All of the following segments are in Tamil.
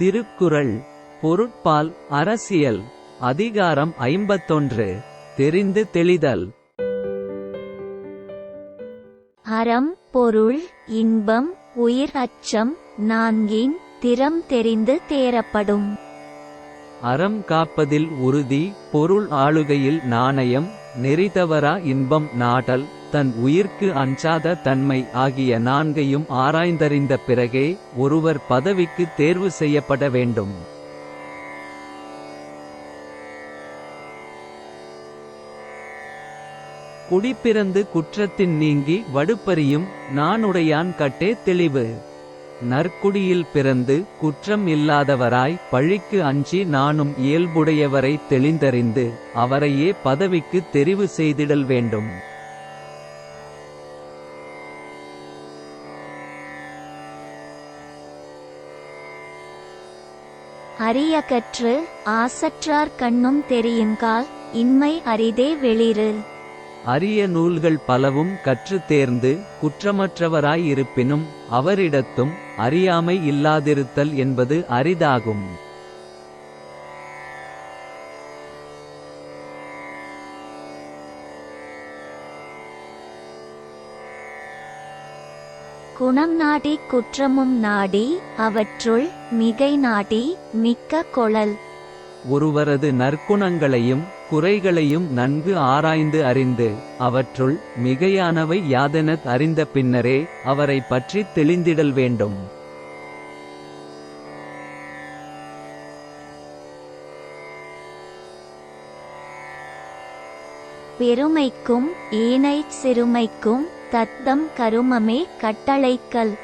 திருக்குறள். பொருட்பால் அரசியல். அதிகாரம் 51. தெரிந்து தெளிதல். அறம், பொருள், இன்பம், உயிர், அச்சம் நான்கின் திறம் தெரிந்து தேரப்படும். அறம் காப்பதில் உறுதி, பொருள் ஆளுகையில் நாணயம், நெறிதவறா இன்பம் நாடல், தன் உயிர்க்கு அஞ்சாத தன்மை ஆகிய நான்கையும் ஆராய்ந்தறிந்த பிறகே ஒருவர் பதவிக்கு தேர்வு செய்யப்பட வேண்டும். குடிப்பிறந்து குற்றத்தின் நீங்கி வடுப்பறியும் நாணுடையான் கட்டே தெளிவு. நற்குடியில் பிறந்து குற்றம் இல்லாதவராய் பழிக்கு அஞ்சி நாணும் இயல்புடையவரை தெளிந்தறிந்து அவரையே பதவிக்கு தெரிவு செய்திடல் வேண்டும். அரியகற்று ஆசற்றார் கண்ணும் தெரியுங்கால் இன்மை அரிதே வெளிறு. அரிய நூல்கள் பலவும் கற்று தேர்ந்து குற்றமற்றவராய் இருப்பினும் அவரிடத்தும் அறியாமை இல்லாதிருத்தல் என்பது அரிதாகும். குணம் நாடி குற்றமும் நாடி அவற்றுள் மிகை நாடி மிக்க கொளல். ஒருவரது நற்குணங்களையும் குறைகளையும் நன்கு ஆராய்ந்து அறிந்து அவற்றுள் மிகையானவை யாதெனத் அறிந்த பின்னரே அவரை பற்றி தெளிந்திடல் வேண்டும். பெருமைக்கும் ஏனைச் சிறுமைக்கும் தத்தம் கருமமே கட்டளைக்கல்.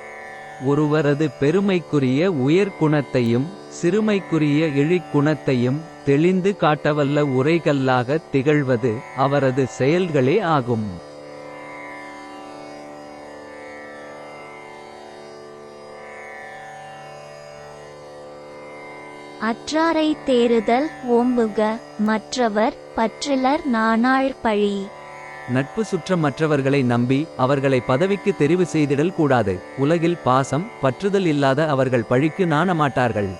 ஒருவரது பெருமைக்குரிய உயர்குணத்தையும் சிறுமைக்குரிய இழிக்குணத்தையும் தெளிந்து காட்டவல்ல உரைகல்லாகத் திகழ்வது அவரது செயல்களே ஆகும். அற்றாரை தேறுதல் ஓம்புக மற்றவர் பற்றிலர் நாணாள் பழி. நட்பு சுற்றம் மற்றவர்களை நம்பி அவர்களை பதவிக்கு தெரிவு செய்திடல் கூடாது. உலகில் பாசம் பற்றுதல் இல்லாத அவர்கள் பழிக்கு நாணமாட்டார்கள்.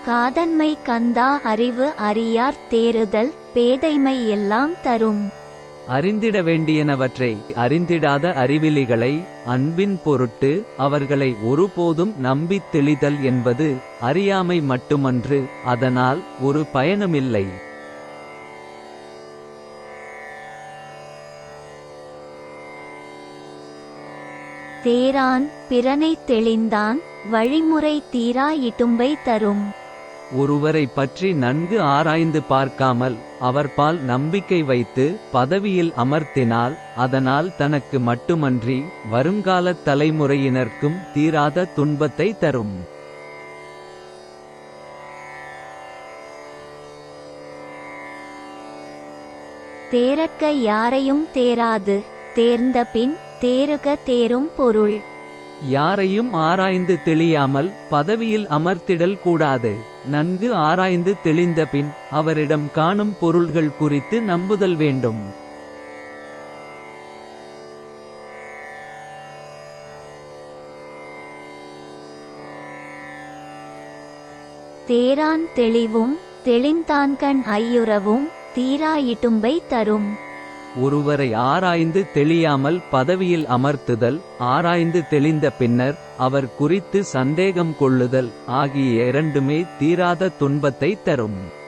காதன்மை கந்தா அறிவு அறியார் தேறுதல் பேதைமை எல்லாம் தரும். அறிந்திட வேண்டியனவற்றை அறிந்திடாத அறிவிலிகளை அன்பின் பொருட்டு அவர்களை ஒருபோதும் நம்பித் தெளிதல் என்பது அறியாமை மட்டுமன்று, அதனால் ஒரு பயனுமில்லை. தேரான் பிறனை தெளிந்தான் வழிமுறை தீரா இட்டும்பை தரும். ஒருவரை பற்றி நன்கு ஆராய்ந்து பார்க்காமல் அவர்பால் நம்பிக்கை வைத்து பதவியில் அமர்த்தினால் அதனால் தனக்கு மட்டுமன்றி வருங்கால தலைமுறையினர்க்கும் தீராத துன்பத்தை தரும். தேரக்க யாரையும் தேராது தேர்ந்தபின் தேறுக தேரும் பொருள். யாரையும் ஆராய்ந்து தெளியாமல் பதவியில் அமர்த்திடல் கூடாது. நன்கு ஆராய்ந்து தெளிந்தபின் அவரிடம் காணும் பொருள்கள் குறித்து நம்புதல் வேண்டும். தேரான் தெளிவும் தெளிந்தான்கண் ஐயுறவும் தீரா இட்டும்பை தரும். ஒருவரை ஆராய்ந்து தெளியாமல் பதவியில் அமர்த்துதல், ஆராய்ந்து தெளிந்த பின்னர் அவர் குறித்து சந்தேகம் கொள்ளுதல் ஆகிய இரண்டுமே தீராத துன்பத்தை தரும்.